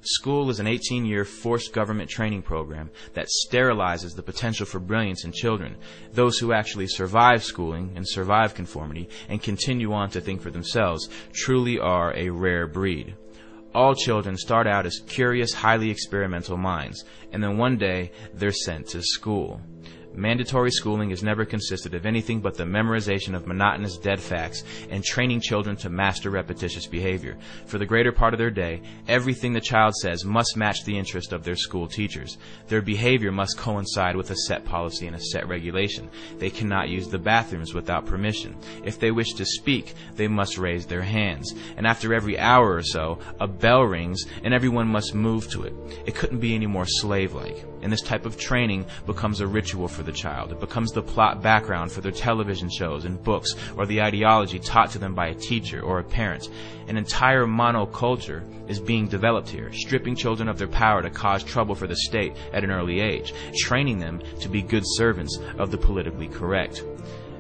School is an 18-year forced government training program that sterilizes the potential for brilliance in children. Those who actually survive schooling and survive conformity and continue on to think for themselves truly are a rare breed. All children start out as curious, highly experimental minds, and then one day they're sent to school. Mandatory schooling has never consisted of anything but the memorization of monotonous dead facts and training children to master repetitious behavior. For the greater part of their day, everything the child says must match the interest of their school teachers. Their behavior must coincide with a set policy and a set regulation. They cannot use the bathrooms without permission. If they wish to speak, they must raise their hands. And after every hour or so, a bell rings and everyone must move to it. It couldn't be any more slave-like. And this type of training becomes a ritual for the child. It becomes the plot background for their television shows and books, or the ideology taught to them by a teacher or a parent. An entire monoculture is being developed here, stripping children of their power to cause trouble for the state at an early age, training them to be good servants of the politically correct.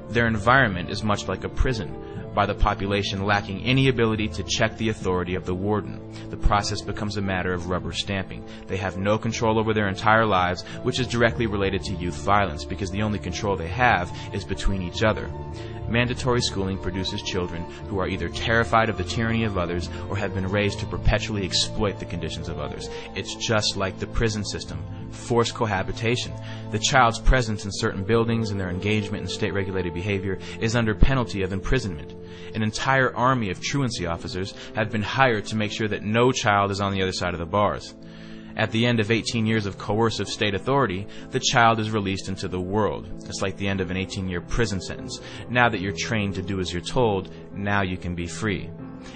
Their environment is much like a prison, by the population lacking any ability to check the authority of the warden. The process becomes a matter of rubber stamping. They have no control over their entire lives, which is directly related to youth violence, because the only control they have is between each other. Mandatory schooling produces children who are either terrified of the tyranny of others or have been raised to perpetually exploit the conditions of others. It's just like the prison system. Forced cohabitation. The child's presence in certain buildings and their engagement in state-regulated behavior is under penalty of imprisonment. An entire army of truancy officers have been hired to make sure that no child is on the other side of the bars. At the end of 18 years of coercive state authority, the child is released into the world. It's like the end of an 18-year prison sentence. Now that you're trained to do as you're told, now you can be free.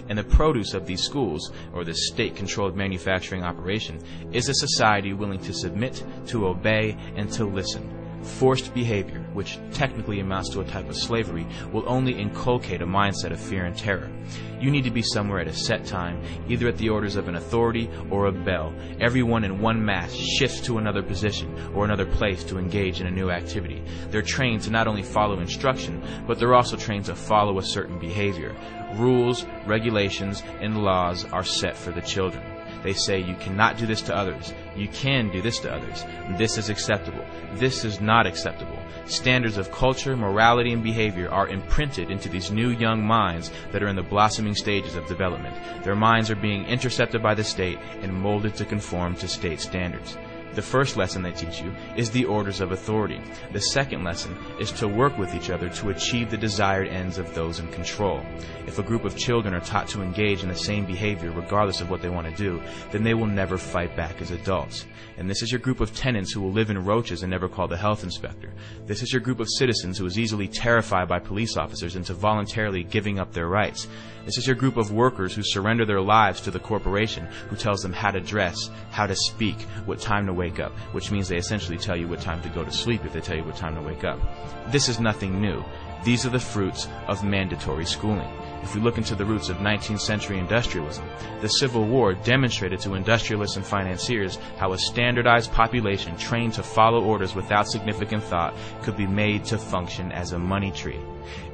And the produce of these schools, or this state-controlled manufacturing operation, is a society willing to submit, to obey, and to listen. Forced behavior, which technically amounts to a type of slavery, will only inculcate a mindset of fear and terror. You need to be somewhere at a set time, either at the orders of an authority or a bell. Everyone in one mass shifts to another position or another place to engage in a new activity. They're trained to not only follow instruction, but they're also trained to follow a certain behavior. Rules, regulations, and laws are set for the children. They say you cannot do this to others. You can do this to others. This is acceptable. This is not acceptable. Standards of culture, morality, and behavior are imprinted into these new young minds that are in the blossoming stages of development. Their minds are being intercepted by the state and molded to conform to state standards. The first lesson they teach you is the orders of authority. The second lesson is to work with each other to achieve the desired ends of those in control. If a group of children are taught to engage in the same behavior regardless of what they want to do, then they will never fight back as adults. And this is your group of tenants who will live in roaches and never call the health inspector. This is your group of citizens who is easily terrified by police officers into voluntarily giving up their rights. This is your group of workers who surrender their lives to the corporation who tells them how to dress, how to speak, what time to wake up, which means they essentially tell you what time to go to sleep if they tell you what time to wake up. This is nothing new. These are the fruits of mandatory schooling. If we look into the roots of 19th century industrialism, the Civil War demonstrated to industrialists and financiers how a standardized population trained to follow orders without significant thought could be made to function as a money tree.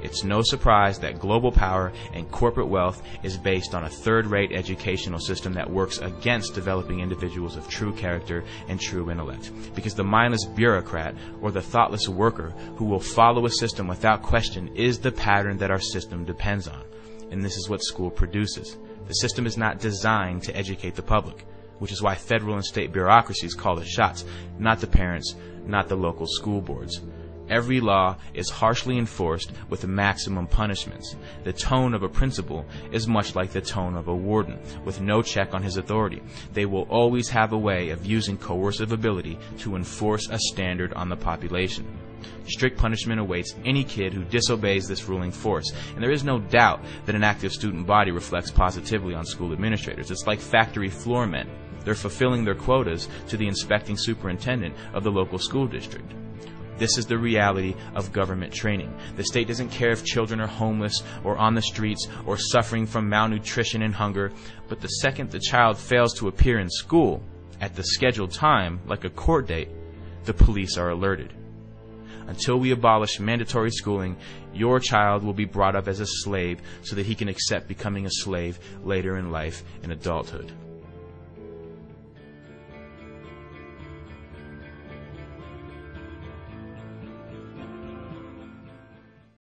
It's no surprise that global power and corporate wealth is based on a third-rate educational system that works against developing individuals of true character and true intellect. Because the mindless bureaucrat or the thoughtless worker who will follow a system without question is the pattern that our system depends on. And this is what school produces. The system is not designed to educate the public, which is why federal and state bureaucracies call the shots, not the parents, not the local school boards. Every law is harshly enforced with maximum punishments. The tone of a principal is much like the tone of a warden, with no check on his authority. They will always have a way of using coercive ability to enforce a standard on the population. Strict punishment awaits any kid who disobeys this ruling force, and there is no doubt that an active student body reflects positively on school administrators. It's like factory floor men. They're fulfilling their quotas to the inspecting superintendent of the local school district. This is the reality of government training. The state doesn't care if children are homeless or on the streets or suffering from malnutrition and hunger, but the second the child fails to appear in school at the scheduled time, like a court date, the police are alerted. Until we abolish mandatory schooling, your child will be brought up as a slave so that he can accept becoming a slave later in life in adulthood.